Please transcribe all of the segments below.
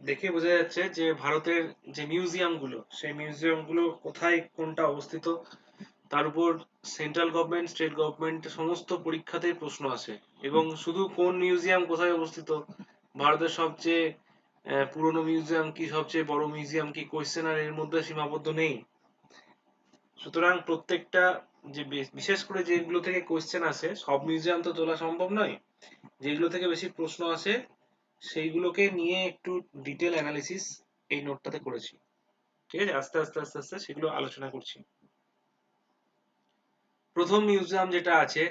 দেখে বোঝা যাচ্ছে যে ভারতের যে মিউজিয়াম গুলো সেই মিউজিয়াম গুলো কোথায় কোনটা অবস্থিত, তার উপর সেন্ট্রাল গভর্নমেন্ট স্টেট গভর্নমেন্ট সমস্ত পরীক্ষাতেই প্রশ্ন আসে। এবং শুধু কোন মিউজিয়াম কোথায় অবস্থিত, ভারতের সবচেয়ে পুরনো মিউজিয়াম কি, সবচেয়ে বড় মিউজিয়াম কি, কোয়েশ্চেন আর এর মধ্যে সীমাবদ্ধ নেই। সুতরাং প্রত্যেকটা যে বিশেষ করে যেগুলো থেকে কোয়েশ্চেন আসে, সব মিউজিয়াম তো তোলা সম্ভব নয়, যেগুলো থেকে বেশি প্রশ্ন আসে সেইগুলোকে নিয়ে একটু ডিটেল অ্যানালিসিস এই নোটটাতে করেছি। ঠিক আছে, আস্তে আস্তে আস্তে আস্তে সেগুলো আলোচনা করছি। প্রথম মিউজিয়াম যেটা আছে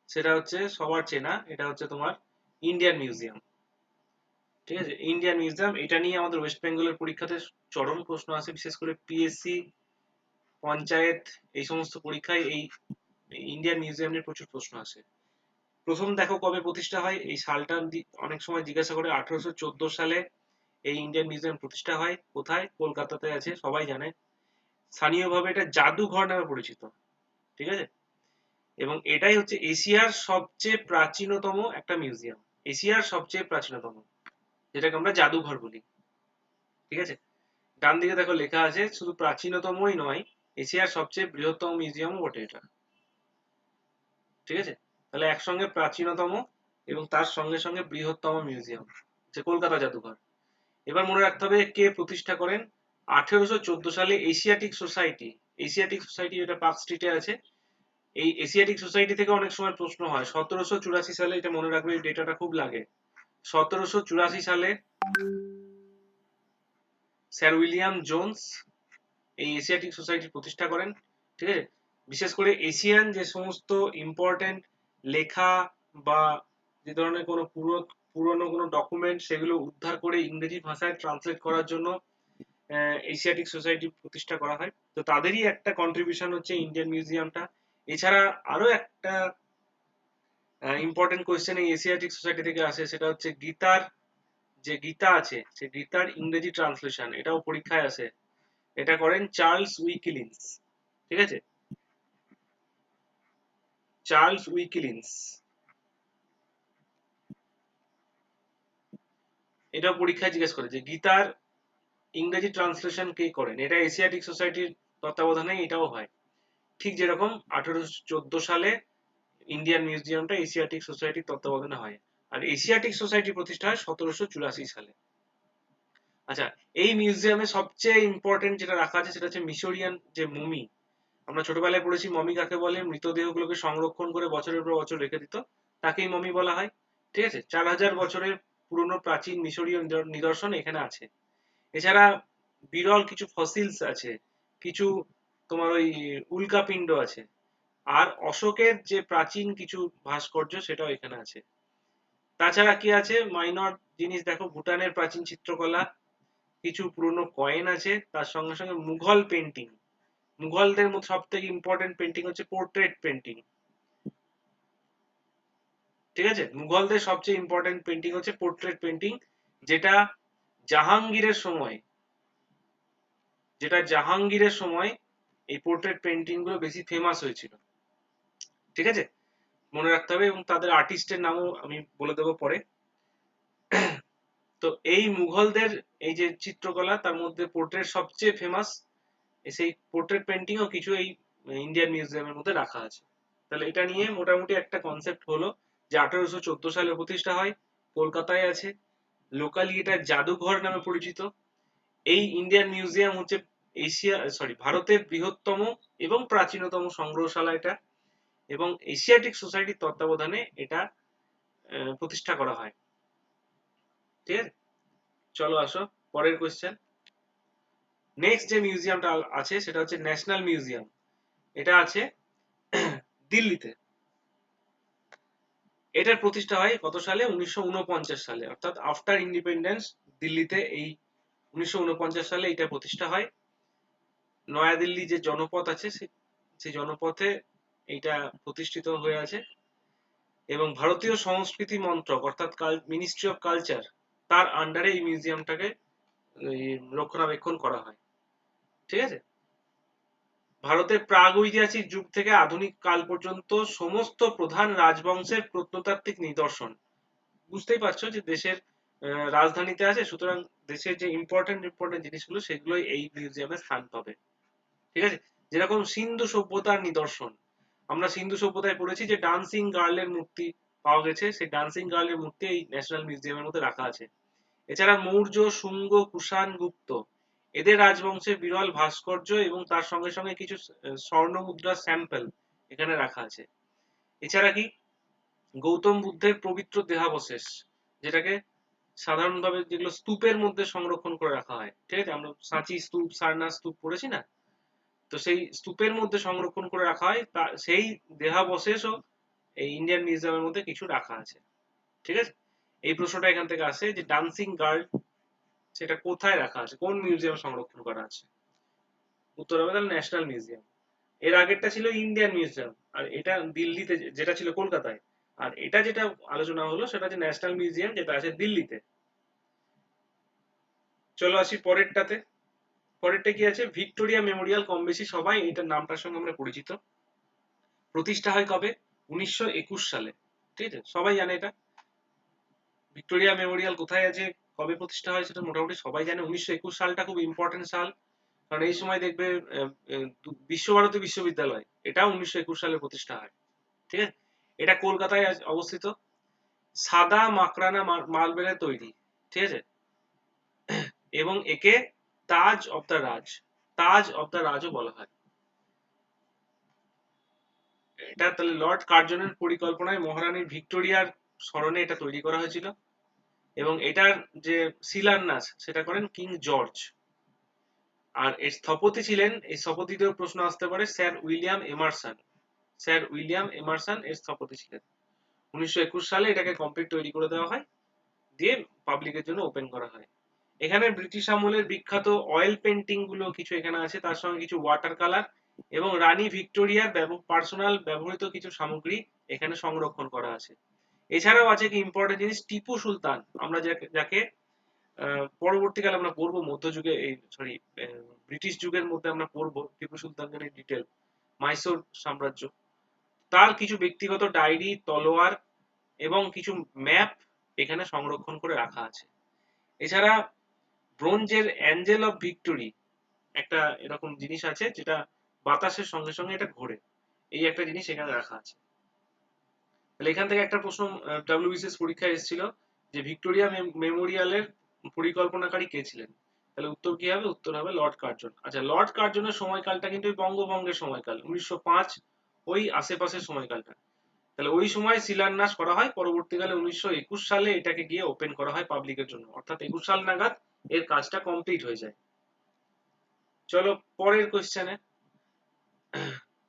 সেটা হচ্ছে সবার চেনা, এটা হচ্ছে তোমার ইন্ডিয়ান মিউজিয়াম। ঠিক আছে, ইন্ডিয়ান মিউজিয়াম এটা নিয়ে আমাদের ওয়েস্ট বেঙ্গলের পরীক্ষাতে চরম প্রশ্ন আসে, বিশেষ করে পিএসসি, পঞ্চায়েত, এই সমস্ত পরীক্ষায় এই ইন্ডিয়ান মিউজিয়াম নিয়ে প্রচুর প্রশ্ন আসে। প্রথম দেখো কবে প্রতিষ্ঠা হয়, এই সালটা অনেক সময় জিজ্ঞাসা করে। 1814 সালে এই ইন্ডিয়ান মিউজিয়াম প্রতিষ্ঠা হয়। কোথায়? কলকাতাতে আছে, সবাই জানে। স্থানীয়ভাবে এটা জাদুঘর নামে পরিচিত। ঠিক আছে, এবং এটাই হচ্ছে এশিয়ার সবচেয়ে প্রাচীনতম একটা মিউজিয়াম। এশিয়ার সবচেয়ে প্রাচীনতম, যেটাকে আমরা জাদুঘর বলি। ঠিক আছে, ডান দিকে দেখো লেখা আছে শুধু প্রাচীনতমই নয়, এশিয়ার সবচেয়ে বৃহত্তম মিউজিয়ামও বটে এটা। ঠিক আছে, তাহলে একসঙ্গে প্রাচীনতম এবং তার সঙ্গে সঙ্গে বৃহত্তম মিউজিয়াম, যে কলকাতা জাদুঘর। এবার মনে রাখতে হবে কে প্রতিষ্ঠা করেন। 1814 সালে এশিয়াটিক সোসাইটি, এশিয়াটিক সোসাইটি যেটা পার্ক স্ট্রিটে আছে, এই এশিয়াটিক সোসাইটি থেকে অনেক সময় প্রশ্ন হয়। 1784 সালে, এটা মনে রাখবে, এই ডেটাটা খুব লাগে। 1784 সালে স্যার উইলিয়াম জোন্স এই এশিয়াটিক সোসাইটি প্রতিষ্ঠা করেন। ঠিক আছে, বিশেষ করে এশিয়ান যে সমস্ত ইম্পর্টেন্ট লেখা বা যে ধরনের কোনো পুরনো কোনো ডকুমেন্ট, সেগুলো উদ্ধার করে ইংরেজি ভাষায় ট্রান্সলেট করার জন্য এশিয়াটিক সোসাইটি প্রতিষ্ঠা করা হয়। তো তাদেরই একটা কন্ট্রিবিউশন হচ্ছে ইন্ডিয়ান মিউজিয়ামটা। এছাড়া আরো একটা ইম্পর্টেন্ট কোয়েশ্চেন এই এশিয়াটিক সোসাইটি থেকে আসে, সেটা হচ্ছে গীতার যে গীতা আছে, সে গীতার ইংরেজি ট্রান্সলেশন, এটাও পরীক্ষায় আসে। এটা করেন চার্লস উইকিলিন্স। ঠিক আছে, চার্লস উইকিলিন্স, এটাও পরীক্ষায় জিজ্ঞেস করে যে গীতার ইংরেজি ট্রান্সলেশন কে করেন। এটা এশিয়াটিক সোসাইটির তত্ত্বাবধানে এটাও হয়, ঠিক যেরকম 1814 সালে ইন্ডিয়ান মিউজিয়ামটা এশিয়াটিক সোসাইটির তত্ত্বাবধানে হয়। আর এশিয়াটিক সোসাইটি প্রতিষ্ঠা হয় 1784 সালে। আচ্ছা, এই মিউজিয়ামে সবচেয়ে ইম্পর্টেন্ট যেটা রাখা আছে সেটা হচ্ছে মিশরিয়ান যে মমি। আমরা ছোটবেলায় পড়েছি মমি কাকে বলে, মৃতদেহগুলোকে সংরক্ষণ করে বছরের পর বছর রেখে দিত, তাকেই মমি বলা হয়। ঠিক আছে, 4000 বছরের পুরনো প্রাচীন মিশরীয় নিদর্শন এখানে আছে। এছাড়া বিরল কিছু ফসিলস আছে, কিছু তোমার ওই উল্কাপিণ্ড আছে, আর অশোকের যে প্রাচীন কিছু ভাস্কর্য সেটাও এখানে আছে। তাছাড়া কি আছে মাইনর জিনিস দেখো, ভুটানের প্রাচীন চিত্রকলা, কিছু পুরনো কয়েন আছে, তার সঙ্গে সঙ্গে মুঘল পেন্টিং। মুঘলদের মধ্যে সব থেকে ইম্পর্টেন্ট পেন্টিং হচ্ছে পোর্ট্রেট পেন্টিং। ঠিক আছে, মুঘলদের সবচেয়ে ইম্পর্টেন্ট পেন্টিং হচ্ছে পোর্ট্রেট পেন্টিং, যেটা জাহাঙ্গীরের সময়, যেটা জাহাঙ্গীরের সময় এই পোর্ট্রেট পেন্টিং গুলো বেশি ফেমাস হয়েছিল। ঠিক আছে, মনে রাখতে হবে, এবং তাদের আর্টিস্টের নামও আমি বলে দেবো পরে। তো এই মুঘলদের এই যে চিত্রকলা, তার মধ্যে পোর্ট্রেট সবচেয়ে ফেমাস। সেই পোর্ট্রেট পেন্টিংও কিছু এই ইন্ডিয়ান মিউজিয়ামের মধ্যে রাখা আছে। তাহলে এটা নিয়ে মোটামুটি একটা কনসেপ্ট হলো যে 1814 সালে প্রতিষ্ঠা হয়, কলকাতায় আছে, লোকালি এটা জাদুঘর নামে পরিচিত। এই ইন্ডিয়ান মিউজিয়াম হচ্ছে ভারতের বৃহত্তম এবং প্রাচীনতম সংগ্রহশালা এটা, এবং এশিয়াটিক সোসাইটির তত্ত্বাবধানে এটা প্রতিষ্ঠা করা হয়। ঠিক আছে, চলো আসো পরের কোয়েশ্চেন। নেক্সট যে মিউজিয়ামটা আছে সেটা হচ্ছে ন্যাশনাল মিউজিয়াম। এটা আছে দিল্লিতে। এটার প্রতিষ্ঠা হয় কত সালে? 1949 সালে, অর্থাৎ আফটার ইন্ডিপেন্ডেন্স। দিল্লিতে এই 1949 সালে এটা প্রতিষ্ঠা হয়। নয়াদিল্লি যে জনপথ আছে সেই জনপথে এইটা প্রতিষ্ঠিত হয়ে আছে, এবং ভারতীয় সংস্কৃতি মন্ত্রক অর্থাৎ মিনিস্ট্রি অফ কালচার, তার আন্ডারে এই মিউজিয়ামটাকে রক্ষণাবেক্ষণ করা হয়। ঠিক আছে, ভারতের প্রাগৈতিহাসিক যুগ থেকে আধুনিক কাল পর্যন্ত সমস্ত প্রধান রাজবংশের প্রত্নতাত্ত্বিক নিদর্শন। বুঝতেই পারছো যে দেশের রাজধানীতে আছে, সুতরাং দেশের যে ইম্পর্টেন্ট জিনিসগুলো সেগুলোই এই মিউজিয়ামে স্থান পাবে। ঠিক আছে, যেরকম সিন্ধু সভ্যতার নিদর্শন, আমরা সিন্ধু সভ্যতায় পড়েছি যে ডান্সিং গার্লের মূর্তি পাওয়া গেছে, সেই ডান্সিং গার্লের মূর্তি এই ন্যাশনাল মিউজিয়ামের মধ্যে রাখা আছে। এছাড়া মৌর্য, শুঙ্গ, কুষাণ, গুপ্ত এদের রাজবংশের বিরল ভাস্কর্য এবং তার সঙ্গে সঙ্গে কিছু স্বর্ণ মুদ্রার স্যাম্পল এখানে রাখা আছে। এছাড়া কি গৌতম বুদ্ধের পবিত্র দেহাবশেষ, যেটাকে সাধারণভাবে যেগুলো স্তূপের মধ্যে সংরক্ষণ করে রাখা হয়, ঠিক আছে, আমরা সাঁচি স্তূপ, সারনাথ স্তূপ পড়েছি না, তো সেই স্তূপের মধ্যে সংরক্ষণ করে রাখা হয়, তা সেই দেহাবশেষও এই ইন্ডিয়ান মিউজিয়ামের মধ্যে কিছু রাখা আছে। ঠিক আছে, এই প্রশ্নটা এখান থেকে আসে যে ডান্সিং গার্ল সেটা কোথায় রাখা আছে, কোন মিউজিয়ামে সংরক্ষণ করা আছে? উত্তর হবে তাহলে ন্যাশনাল মিউজিয়াম। এর আগেরটা ছিল ইন্ডিয়ান মিউজিয়াম, আর এটা দিল্লিতে, যেটা ছিল কলকাতায়। আর এটা যেটা আলোচনা হলো সেটা হচ্ছে ন্যাশনাল মিউজিয়াম, যেটা আছে দিল্লিতে। চলো আসি পরেরটাতে। পরেরটা কি আছে? ভিক্টোরিয়া মেমোরিয়াল, কম বেশি সবাই এটার নামটার সঙ্গে আমরা পরিচিত। প্রতিষ্ঠা হয় কবে? 1921 সালে। ঠিক আছে, সবাই জানে এটা। ভিক্টোরিয়া মেমোরিয়াল কোথায় আছে, কবে প্রতিষ্ঠা হয়, সেটা মোটামুটি সবাই জানে। 1921 সালটা খুব ইম্পর্টেন্ট সাল, কারণ এই সময় দেখবে বিশ্বভারতী বিশ্ববিদ্যালয় এটাও 1921 সালে প্রতিষ্ঠা হয়। ঠিক আছে, এটা কলকাতায় অবস্থিত। সাদা মাকড়ানা মার্বেলে তৈরি। ঠিক আছে, এবং একে Taj of the Raj, Taj of the রাজও বলা হয়। এটা তাহলে লর্ড কার্জনের পরিকল্পনায় মহারানী ভিক্টোরিয়ার স্মরণে এটা তৈরি করা হয়েছিল, এবং এটার যে শিলান্যাস সেটা করেন কিং জর্জ। আর এর স্থপতি ছিলেন, এই স্থপতিতেও প্রশ্ন আসতে পারে, sir William Emerson. Sir William Emerson এর স্থপতি ছিলেন। 1921 সালে এটাকে কমপ্লিট তৈরি করে দেওয়া হয়, দিয়ে পাবলিকের জন্য ওপেন করা হয়। এখানে ব্রিটিশ আমলের বিখ্যাত অয়েল পেন্টিং গুলো কিছু এখানে আছে, তার সঙ্গে কিছু ওয়াটার কালার এবং রানী ভিক্টোরিয়ার পার্সোনাল ব্যবহৃত কিছু সামগ্রী এখানে সংরক্ষণ করা আছে। এছাড়াও আছে কি ইম্পর্টেন্ট জিনিস, টিপু সুলতান, আমরা যাকে পরবর্তীকালে আমরা পড়বো মধ্যযুগে, এই সরি ব্রিটিশ যুগের মধ্যে আমরা পড়বো টিপু সুলতানের ডিটেল, মাইসোর সাম্রাজ্য। তার কিছু ব্যক্তিগত ডায়েরি, তলোয়ার এবং কিছু ম্যাপ এখানে সংরক্ষণ করে রাখা আছে। এছাড়া ব্রোঞ্জের অ্যাঞ্জেল অফ ভিক্টোরি একটা এরকম জিনিস আছে, যেটা বাতাসের সঙ্গে সঙ্গে এটা ঘোরে, এই একটা জিনিস এখানে রাখা আছে। তাহলে এখান থেকে একটা প্রশ্ন ডব্লিউবিসিএস পরীক্ষায় এসেছিল যে ভিক্টোরিয়া মেমোরিয়ালের পরিকল্পনাকারী কে ছিলেন? তাহলে উত্তর কি হবে? উত্তর হবে লর্ড কার্জন। আচ্ছা, লর্ড কার্জনের সময়কালটা কিন্তু ওই বঙ্গভঙ্গের সময়কাল, 1905 ওই আশেপাশের সময়কালটা। তাহলে ওই সময় শিলান্যাস করা হয়, পরবর্তীকালে 1921 সালে এটাকে গিয়ে ওপেন করা হয় পাবলিকের জন্য, অর্থাৎ 21 সাল নাগাদ এর কাজটা কমপ্লিট হয়ে যায়। চলো পরের কোশ্চেনে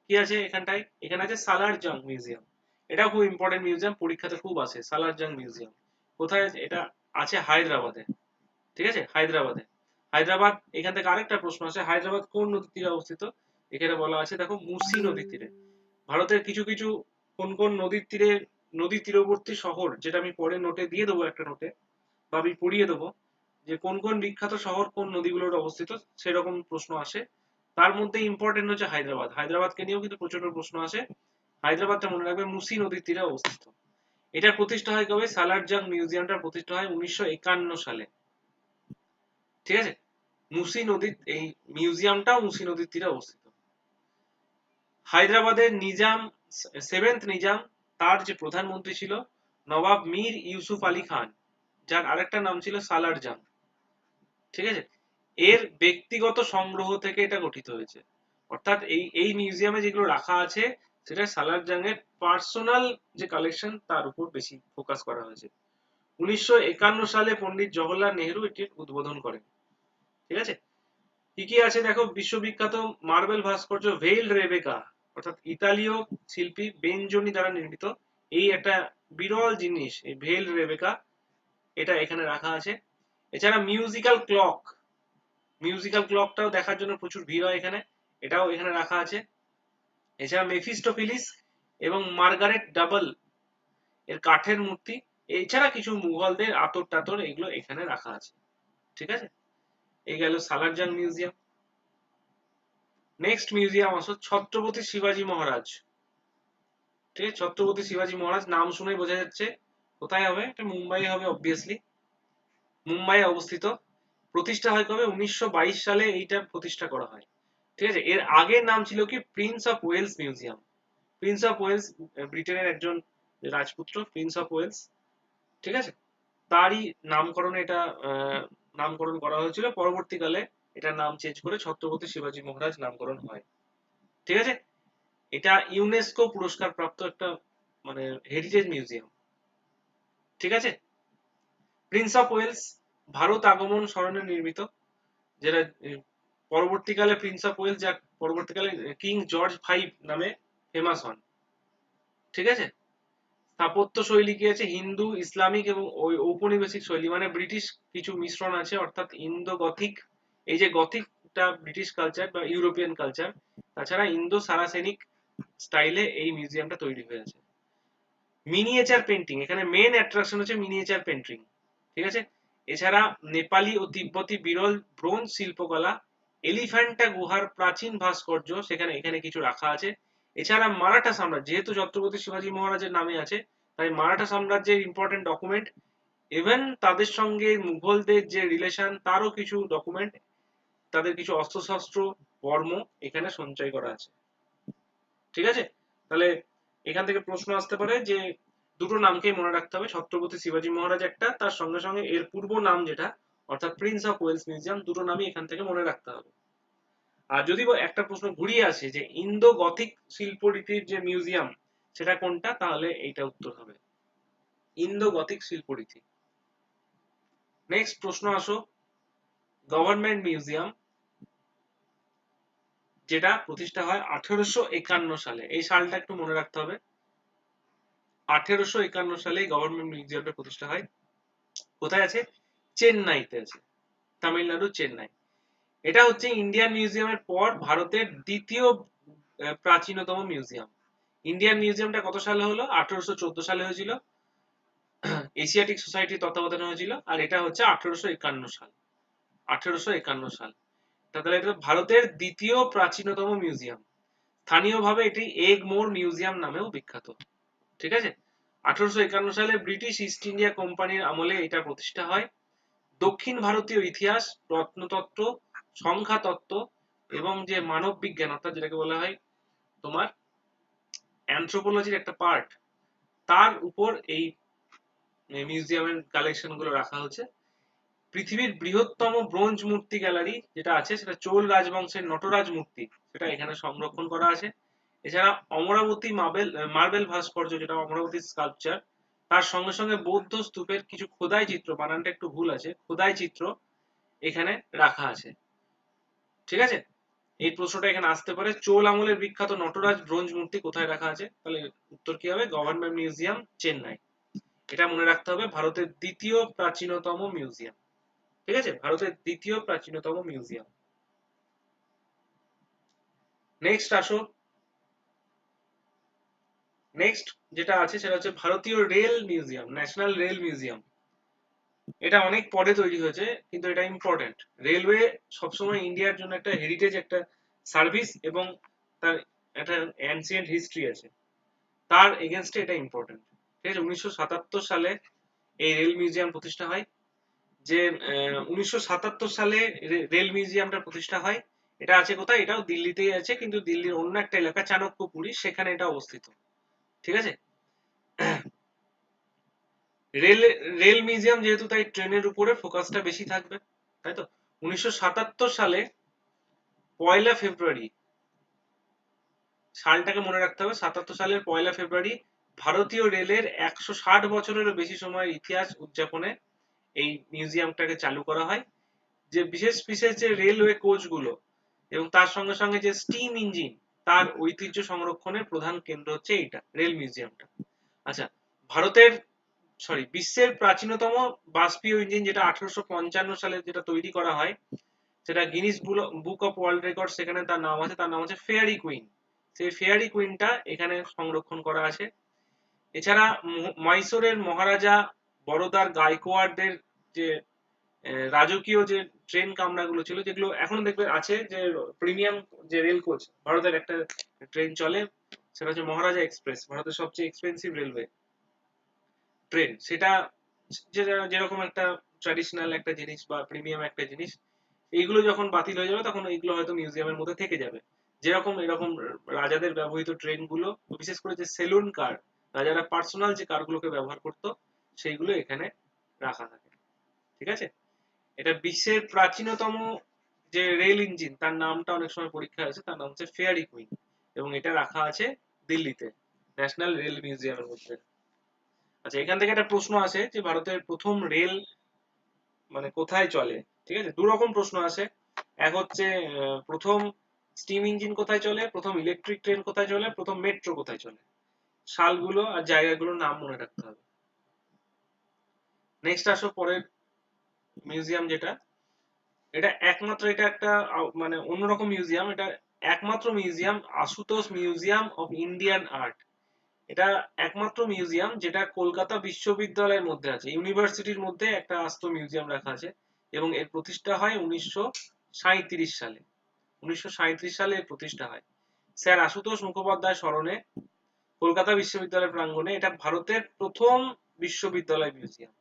কি আছে এখানটায়, এখানে আছে সালার জাং মিউজিয়াম। এটাও খুব ইম্পর্টেন্ট মিউজিয়াম, পরীক্ষাতে খুব আসে। সালার জাং মিউজিয়াম কোথায় আছে? এটা আছে হায়দ্রাবাদে। ঠিক আছে, হায়দ্রাবাদে। হায়দ্রাবাদ, এখান থেকে আরেকটা প্রশ্ন আছে, হায়দ্রাবাদ কোন নদীর তীরে অবস্থিত? এখানে বলা আছে দেখো, মুসি নদীর তীরে। ভারতের কিছু কিছু কোন কোন নদীর তীরে, নদী তীরবর্তী শহর, যেটা আমি পরে নোটে দিয়ে দেবো, একটা নোটে বা আমি পড়িয়ে দেবো, যে কোন কোন বিখ্যাত শহর কোন নদীগুলোর অবস্থিত, সেরকম প্রশ্ন আসে। তার মধ্যে ইম্পর্টেন্ট হচ্ছে হায়দ্রাবাদ। হায়দ্রাবাদকে নিয়েও কিন্তু প্রচুর প্রশ্ন আসে। হায়দ্রাবাদটা মনে রাখবে মুসি নদীর তীরে অবস্থিত। এটার প্রতিষ্ঠা হয় কবে? সালারজাং মিউজিয়ামটার প্রতিষ্ঠা হয় 1951 সালে। ঠিক আছে, মুসি নদীর এই মিউজিয়ামটাও মুসি নদীর তীরে অবস্থিত। হায়দ্রাবাদের নিজাম, সেভেন্থ নিজাম, তার যে প্রধানমন্ত্রী ছিল নবাব মীর ইউসুফ আলী খান, যার আরেকটা নাম ছিল সালার জাং। ঠিক আছে, এর ব্যক্তিগত সংগ্রহ থেকে এটা গঠিত হয়েছে, অর্থাৎ এই এই মিউজিয়ামে যেগুলো রাখা আছে সেটা সালার জাং এর পার্সোনাল যে কালেকশন তার উপর বেশি ফোকাস করা হয়েছে। 1951 সালে পন্ডিত জওহরলাল নেহেরু এটির উদ্বোধন করেন। ঠিক আছে, কি কি আছে দেখো, বিশ্ববিখ্যাত মার্বেল ভাস্কর্য ভেইল রেবেকা, অর্থাৎ ইতালীয় শিল্পী বেনজনি দ্বারা নির্মিত এই একটা বিরল জিনিস, এই ভেইল রেবেকা, এটা এখানে রাখা আছে। এছাড়া মিউজিক্যাল ক্লক, মিউজিক্যাল ক্লকটাও দেখার জন্য প্রচুর ভিড় হয় এখানে, এটাও এখানে রাখা আছে। এছাড়া মেফিস্টোফিলিস এবং মার্গারেট ডাবল এর কাঠের মূর্তি, এছাড়া কিছু মুঘলদের আতর টাতর, এগুলো এখানে রাখা আছে। ঠিক আছে, এই গেল সালারজাং মিউজিয়াম। নেক্সট মিউজিয়াম আসো ছত্রপতি শিবাজি মহারাজ। ঠিক আছে, ছত্রপতি শিবাজি মহারাজ নাম শুনে বোঝা যাচ্ছে কোথায় হবে, এটা মুম্বাই হবে অবভিয়াসলি। মুম্বাইয়ে অবস্থিত। প্রতিষ্ঠা হয় কবে? 1922 সালে এইটা প্রতিষ্ঠা করা হয়। ঠিক আছে, এর আগের নাম ছিল কি Prince of Wales museum. Prince of Wales ব্রিটেনের একজন রাজপুত্র, প্রিন্স অফ ওয়েলস, ঠিক আছে, তারই নামকরণে এটা নামকরণ করা হয়েছিল। পরবর্তীকালে এটার নাম চেঞ্জ করে ছত্রপতি শিবাজী মহারাজ নামকরণ হয়। ঠিক আছে, এটা ইউনেস্কো পুরস্কার প্রাপ্ত একটা মানে হেরিটেজ মিউজিয়াম। ঠিক আছে, প্রিন্স অফ ওয়েলস ভারত আগমন স্মরণে নির্মিত, যেটা পরবর্তীকালে প্রিন্স অফ ওয়েলস যা পরবর্তীকালে কিং জর্জ ফাইভ নামে ফেমাস হন। ঠিক আছে, স্থাপত্য শৈলী কি আছে? হিন্দু, ইসলামিক এবং ঔপনিবেশিক শৈলী, মানে ব্রিটিশ কিছু মিশ্রণ আছে, অর্থাৎ ইন্দো গথিক। এই যে গথিকটা ব্রিটিশ কালচার বা ইউরোপিয়ান কালচার, তাছাড়া ইন্দো সারাসেনিক স্টাইলে এই মিউজিয়ামটা তৈরি হয়েছে। মিনিয়েচার পেন্টিং, এখানে মেন অ্যাট্রাকশন হচ্ছে মিনিয়েচার পেন্টিং। ঠিক আছে, এছাড়া নেপালি ও তিব্বতী বিরল ব্রোঞ্জ শিল্পকলা, এলিফ্যান্টা গুহার প্রাচীন ভাস্কর্য সেখানে এখানে কিছু রাখা আছে। এছাড়া মারাঠা সাম্রাজ্য, যেহেতু ছত্রপতি শিবাজী মহারাজের নামে আছে, তাই মারাঠা সাম্রাজ্যের ইম্পর্টেন্ট ডকুমেন্ট, ইভেন তাদের সঙ্গে মুঘলদের যে রিলেশন তারও কিছু ডকুমেন্ট, তাদের কিছু অস্ত্রশস্ত্র, বর্ম এখানে সঞ্চয় করা আছে। ঠিক আছে, তাহলে এখান থেকে প্রশ্ন আসতে পারে যে দুটো নামকেই মনে রাখতে হবে, ছত্রপতি শিবাজী মহারাজ একটা, তার সঙ্গে সঙ্গে এর পূর্ব নাম যেটা অর্থাৎ প্রিন্স অফ ওয়েলস মিউজিয়াম, দুটো নামই এখান থেকে মনে রাখতে হবে। আর যদি একটা প্রশ্ন ঘুরিয়ে আসে যে ইন্দো গথিক শিল্প রীতির যে মিউজিয়াম সেটা কোনটা, তাহলে এইটা উত্তর হবে ইন্দো গথিক শিল্প রীতি। নেক্সট প্রশ্ন আসো, গভর্নমেন্ট মিউজিয়াম, যেটা প্রতিষ্ঠা হয় 1851 সালে। এই সালটা একটু মনে রাখতে হবে, 1851 সালে গভর্নমেন্ট মিউজিয়ামটা প্রতিষ্ঠা হয়। কোথায় আছে? চেন্নাইতে আছে, তামিলনাড়ু চেন্নাই। এটা হচ্ছে ইন্ডিয়ান মিউজিয়ামের পর ভারতের দ্বিতীয় প্রাচীনতম মিউজিয়াম। ইন্ডিয়ান মিউজিয়ামটা কত সালে হলো? 1814 সালে হয়েছিল, এশিয়াটিক সোসাইটির তত্ত্বাবধানে হয়েছিল। আর এটা হচ্ছে 1851 সাল, 1851 সাল। তাহলে এটা ভারতের দ্বিতীয় প্রাচীনতম মিউজিয়াম। স্থানীয়ভাবে এটি এগমোর মিউজিয়াম নামেও বিখ্যাত। ঠিক আছে, 1851 সালে ব্রিটিশ ইস্ট ইন্ডিয়া কোম্পানির আমলে এটা প্রতিষ্ঠা হয়। দক্ষিণ ভারতীয় ইতিহাস, প্রত্নতত্ত্ব, সংখ্যাতত্ত্ব এবং যে মানব বিজ্ঞান, অর্থাৎ যেটাকে বলা হয় তোমার অ্যানথ্রোপোলজির একটা পার্ট, তার উপর এই মিউজিয়ামের কালেকশন গুলো রাখা হচ্ছে। পৃথিবীর বৃহত্তম ব্রোঞ্জ মূর্তি গ্যালারি যেটা আছে, সেটা চোল রাজবংশের নটরাজ মূর্তি, সেটা এখানে সংরক্ষণ করা আছে। এছাড়া অমরাবতী মার্বেল ভাস্কর্য, যেটা অমরাবতী স্কাল্পচার, তার সঙ্গে সঙ্গে বৌদ্ধ স্তূপের কিছু খোদাই চিত্র, বানানটা একটু ভুল আছে, খোদাই চিত্র এখানে রাখা আছে। ঠিক আছে, এই প্রশ্নটা এখানে আসতে পারে, চোল আমলের বিখ্যাত নটরাজ ব্রোঞ্জ মূর্তি কোথায় রাখা আছে? তাহলে উত্তর কি হবে? Government museum, Chennai. এটা মনে রাখতে হবে, ভারতের দ্বিতীয় প্রাচীনতম মিউজিয়াম। ঠিক আছে, ভারতের দ্বিতীয় প্রাচীনতম মিউজিয়াম। নেক্সট আসো, নেক্সট যেটা আছে সেটা হচ্ছে ভারতীয় rail museum, national rail museum. এটা অনেক পরে তৈরি হয়েছে, কিন্তু এটা ইম্পর্টেন্ট। রেলওয়ে সবসময় ইন্ডিয়ার জন্য একটা হেরিটেজ, একটা সার্ভিস, এবং তার একটা অ্যানসিয়েন্ট হিস্ট্রি আছে, তার এগেনস্টে এটা ইম্পর্টেন্ট। ঠিক আছে, 1977 সালে এই রেল মিউজিয়াম প্রতিষ্ঠা হয়। যে 1977 সালে রেল মিউজিয়ামটা প্রতিষ্ঠা হয়, এটা আছে কোথায়? এটাও দিল্লিতেই আছে, কিন্তু দিল্লির অন্য একটা এলাকা চাণক্যপুরী, সেখানে এটা অবস্থিত। ঠিক আছে, রেল রেল মিউজিয়াম যেহেতু, তাই ট্রেনের উপরে ফোকাসটা বেশি থাকবে, তাই তো। 1977 সালে 1 ফেব্রুয়ারি, সালটাকে মনে রাখতে হবে, 77 সালের 1 ফেব্রুয়ারি ভারতীয় রেলের 160 বছরেরও বেশি সময়ের ইতিহাস উদযাপনে এই মিউজিয়ামটাকে চালু করা হয়। যে বিশেষ বিশেষ যে রেলওয়ে কোচগুলো এবং তার সঙ্গে সঙ্গে যে স্টিম ইঞ্জিন, তার ঐতিহ্য সংরক্ষণের প্রধান কেন্দ্র হচ্ছে এইটা, রেল মিউজিয়ামটা। আচ্ছা, ভারতের বিশ্বের প্রাচীনতম বাষ্পীয় ইঞ্জিন, যেটা 1855 সালে যেটা তৈরি করা হয়, সেটা Guinness book of world record, সেখানে তার নাম আছে, তার নাম হচ্ছে ফেয়ারি কুইন। সেই ফেয়ারি কুইনটা এখানে সংরক্ষণ করা আছে। এছাড়া মাইসোরের মহারাজা বড়দার গায়কোয়াড়দের যে রাজকীয় যে ট্রেন কামরাগুলো ছিল, যেগুলো এখনো দেখবে আছে, যে প্রিমিয়াম যে রেল কোচ, ভারতের একটা ট্রেন চলে, সেটা হচ্ছে মহারাজা এক্সপ্রেস, ভারতের সবচেয়ে এক্সপেন্সিভ রেলওয়ে ট্রেন। সেটা যেরকম একটা ট্র্যাডিশনাল একটা জিনিস বা প্রিমিয়াম একটা জিনিস, এইগুলো যখন বাতিল হয়ে যাবে তখন এইগুলো হয়তো মিউজিয়ামের মধ্যে থেকে যাবে। যেরকম এরকম রাজাদের ব্যবহৃত ট্রেন গুলো, বিশেষ করে যে সেলুন কার, রাজারা পার্সোনাল যে কারগুলোকে ব্যবহার করতো সেইগুলো এখানে রাখা থাকে। ঠিক আছে? এটা বিশ্বের প্রাচীনতম যে রেল ইঞ্জিন, তার নামটা অনেক সময় পরীক্ষায় আছে, তার নাম হচ্ছে ফেয়ারি কুইন, এবং এটা রাখা আছে দিল্লিতে ন্যাশনাল রেল মিউজিয়ামের মধ্যে। আচ্ছা, এখান থেকে একটা প্রশ্ন আসে যে ভারতের প্রথম রেল মানে কোথায় চলে। ঠিক আছে, দু রকম প্রশ্ন আসে। এক হচ্ছে প্রথম স্টিম ইঞ্জিন কোথায় চলে, প্রথম ইলেকট্রিক ট্রেন কোথায় চলে, প্রথম মেট্রো কোথায় চলে। সালগুলো আর জায়গাগুলোর নাম মনে রাখতে হবে। নেক্সট আসো পরের মিউজিয়াম যেটা, এটা একমাত্র, এটা একটা মানে অন্যরকম মিউজিয়াম। এটা একমাত্র museum, Ashutosh museum of Indian art. এটা একমাত্র মিউজিয়াম যেটা কলকাতা বিশ্ববিদ্যালয়ের মধ্যে আছে, ইউনিভার্সিটির মধ্যে একটা আস্ত মিউজিয়াম রাখা আছে, এবং এর প্রতিষ্ঠা হয় 1937 সালে। 1937 সালে এর প্রতিষ্ঠা হয় স্যার আশুতোষ মুখোপাধ্যায় স্মরণে কলকাতা বিশ্ববিদ্যালয় প্রাঙ্গণে। এটা ভারতের প্রথম বিশ্ববিদ্যালয় মিউজিয়াম।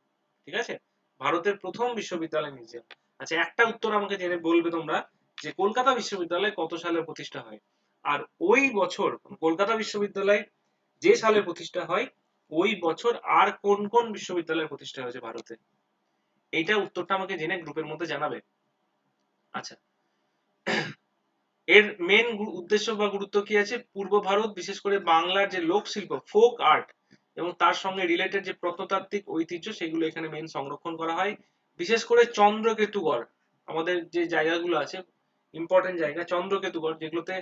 ঠিক আছে, ভারতের প্রথম বিশ্ববিদ্যালয় মিউজিয়াম। আচ্ছা, একটা উত্তর আমাকে জেনে বলবে তোমরা যে কলকাতা বিশ্ববিদ্যালয় কত সালে প্রতিষ্ঠা হয়, আর ওই বছর কলকাতা বিশ্ববিদ্যালয় যে সালে প্রতিষ্ঠা হয় ওই বছর আর কোন কোন বিশ্ববিদ্যালয়ের প্রতিষ্ঠা হয়েছে ভারতে। এইটা উত্তরটা আমাকে জেনে গ্রুপের মধ্যে জানাবে। আচ্ছা, এর মেন উদ্দেশ্য বা গুরুত্ব কি আছে, পূর্ব ভারত বিশেষ করে বাংলার যে লোকশিল্প, ফোক আর্ট, এবং তার সঙ্গে রিলেটেড যে প্রত্নতাত্ত্বিক ঐতিহ্য, সেগুলো এখানে মেন সংরক্ষণ করা হয়। বিশেষ করে চন্দ্রকেতুগড়, আমাদের যে জায়গাগুলো আছে ইম্পর্টেন্ট জায়গা, চন্দ্রকেতুগড়, যেগুলোতে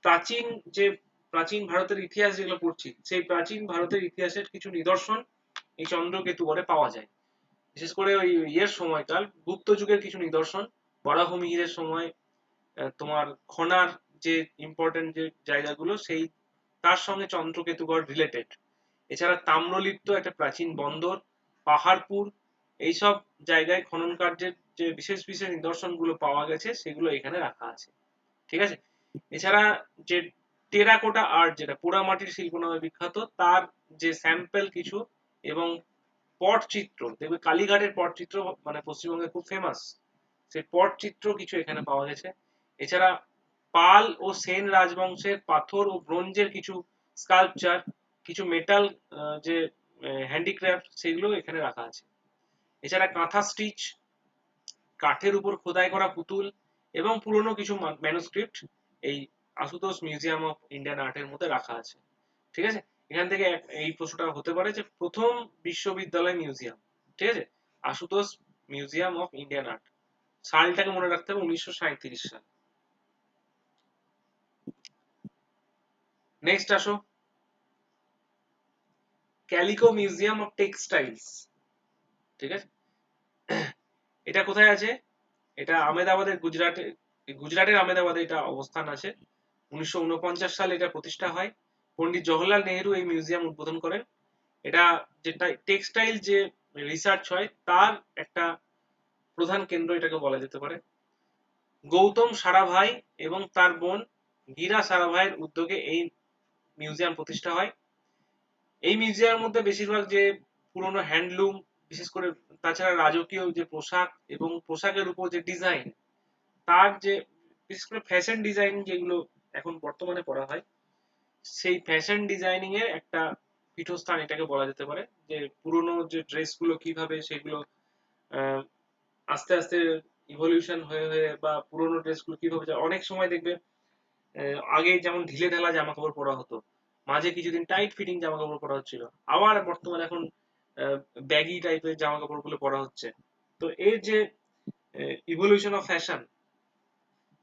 প্রাচীন যে প্রাচীন ভারতের ইতিহাস যেগুলো পড়ছি, সেই প্রাচীন ভারতের ইতিহাসের কিছু নিদর্শন এই চন্দ্রকেতুগড়ে পাওয়া যায়। বিশেষ করে ওই ইয়ের সময়কাল, গুপ্ত যুগের কিছু নিদর্শন, বরাহ মিহিরের সময়, তোমার খনার যে ইম্পর্টেন্ট যে জায়গাগুলো, সেই তার সঙ্গে চন্দ্রকেতুগড় রিলেটেড। এছাড়া তাম্রলিপ্ত একটা প্রাচীন বন্দর, পাহাড়পুর, এইসব জায়গায় খনন কার্যের যে বিশেষ বিশেষ নিদর্শনগুলো পাওয়া গেছে সেগুলো এখানে রাখা আছে। ঠিক আছে, এছাড়া যে টেরাকোটা আর্ট, যেটা পোড়ামাটির শিল্প নামে বিখ্যাত, তার যে স্যাম্পল কিছু, এবং পটচিত্র, দেখবে কালীঘাটের পটচিত্র মানে পশ্চিমবঙ্গে খুব ফেমাস, সেই পটচিত্র কিছু এখানে পাওয়া গেছে। এছাড়া পাল ও সেন রাজবংশের পাথর ও ব্রোঞ্জের কিছু স্কাল্পচার, কিছু মেটাল যে হ্যান্ডিক্রাফট, সেগুলো এখানে রাখা আছে। এছাড়া কাঁথা স্টিচ, কাঠের উপর খোদাই করা পুতুল, এবং পুরনো কিছু ম্যানুস্ক্রিপ্ট এই আশুতোষ মিউজিয়াম অফ ইন্ডিয়ান আর্টের মধ্যে রাখা আছে। ঠিক আছে, এখান থেকে এই প্রশ্নটা হতে পারে যে প্রথম বিশ্ববিদ্যালয় মিউজিয়াম। ঠিক আছে, Ashutosh museum of Indian art, সালটাকে মনে রাখতে হবে 1937 সাল। নেক্সট আসো, ক্যালিকো মিউজিয়াম অফ টেক্সটাইলস। ঠিক আছে, এটা কোথায় আছে, এটা আহমেদাবাদের, গুজরাটে, গুজরাটের আহমেদাবাদে এটা অবস্থান আছে। 1949 সালে এটা প্রতিষ্ঠা হয়। পন্ডিত জওহরলাল নেহেরু এই মিউজিয়াম উদ্বোধন করেন। এটা যেটা টেক্সটাইল যে রিসার্চ হয় তার একটা প্রধান কেন্দ্র এটাকে বলা যেতে পারে। গৌতম সারাভাই এবং তার বোন গীরা সারাভাইয়ের উদ্যোগে এই মিউজিয়াম প্রতিষ্ঠা হয়। এই মিউজিয়ামের মধ্যে বেশিরভাগ যে পুরনো হ্যান্ডলুম, বিশেষ করে, তাছাড়া রাজকীয় যে পোশাক এবং পোশাকের উপর যে ডিজাইন, তার যে বিশেষ করে ফ্যাশন ডিজাইন যেগুলো এখন বর্তমানে করা হয়, সেই ফ্যাশন ডিজাইনিং এর একটা পীঠস্থান এটাকে বলা যেতে পারে। যে পুরনো যে ড্রেসগুলো কিভাবে সেগুলো আহ, আস্তে আস্তে ইভলিউশন হয়ে হয়ে, বা পুরনো ড্রেসগুলো কিভাবে অনেক সময় দেখবে আগে যেমন ঢিলে ঢালা জামা কাপড় পরা হতো, মাঝে কিছুদিন টাইট ফিটিং জামা কাপড় পরা হচ্ছিল, আবার বর্তমানে এখন ব্যাগি টাইপের জামা কাপড় গুলো পরা হচ্ছে। তো এই যে ইভলিউশন অফ ফ্যাশন,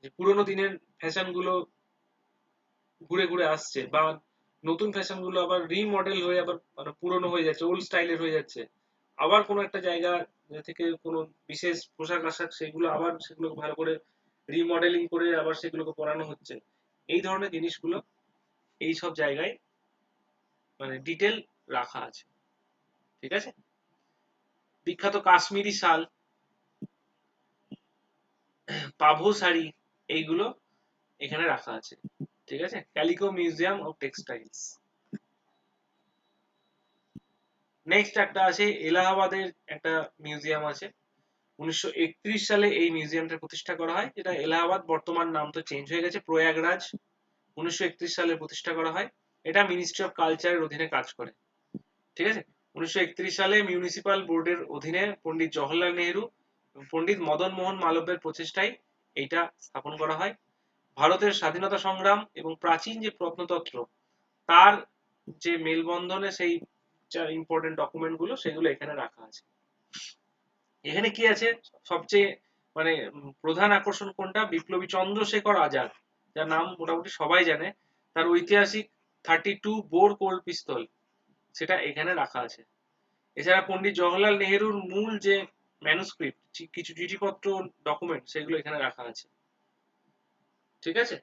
যে পুরোনো দিনের ফ্যাশন গুলো ঘুরে ঘুরে আসছে, বা নতুন ফ্যাশন গুলো আবার রিমডেল হয়ে আবার মানে পুরনো হয়ে যাচ্ছে, ওল্ড স্টাইলের হয়ে যাচ্ছে, আবার কোনো একটা জায়গা থেকে কোনো বিশেষ পোশাক আশাক সেগুলো আবার সেগুলো ভালো করে রিমডেলিং করে আবার সেগুলোকে পরানো হচ্ছে। এই ধরনের জিনিসগুলো এই সব জায়গায় মানে ডিটেল রাখা আছে। ঠিক আছে, বিখ্যাত কাশ্মীরি শাল, পাভো শাড়ি, এইগুলো এখানে রাখা আছে। ঠিক আছে, calico museum of textiles. Next একটা আছে এলাহাবাদের একটা মিউজিয়াম আছে, 1931 সালে এই মিউজিয়ামটা প্রতিষ্ঠা করা হয়, যেটা এলাহাবাদ, বর্তমান নাম তো চেঞ্জ হয়ে গেছে, প্রয়াগরাজ। 1931 সালে প্রতিষ্ঠা করা হয়। এটা মিনিস্ট্রি অফ কালচারের অধীনে কাজ করে। ঠিক আছে। 1931 সালে মিউনিসিপাল বোর্ডের অধীনে পণ্ডিত জওহরলাল নেহেরু, পণ্ডিত মদন মোহন মালব্যের প্রচেষ্টায় এইটা স্থাপন করা হয়। ভারতের স্বাধীনতা সংগ্রাম এবং প্রাচীন যে প্রত্নতত্ত্ব, তার যে মেলবন্ধনে সেই ইম্পর্টেন্ট ডকুমেন্ট গুলো, সেগুলো এখানে রাখা আছে। এখানে কি আছে সবচেয়ে মানে প্রধান আকর্ষণ কোনটা? বিপ্লবী চন্দ্রশেখর আজাদ, যার নাম মোটামুটি সবাই জানে, তার ঐতিহাসিক 32 বোর কোল্ড পিস্তল, সেটা এখানে রাখা আছে। এছাড়া পণ্ডিত জওহরলাল নেহেরুর মূল যে ম্যানুস্ক্রিপ্ট, কিছু চিঠিপত্র, ডকুমেন্ট, সেগুলো এখানে রাখা আছে। ঠিক আছে।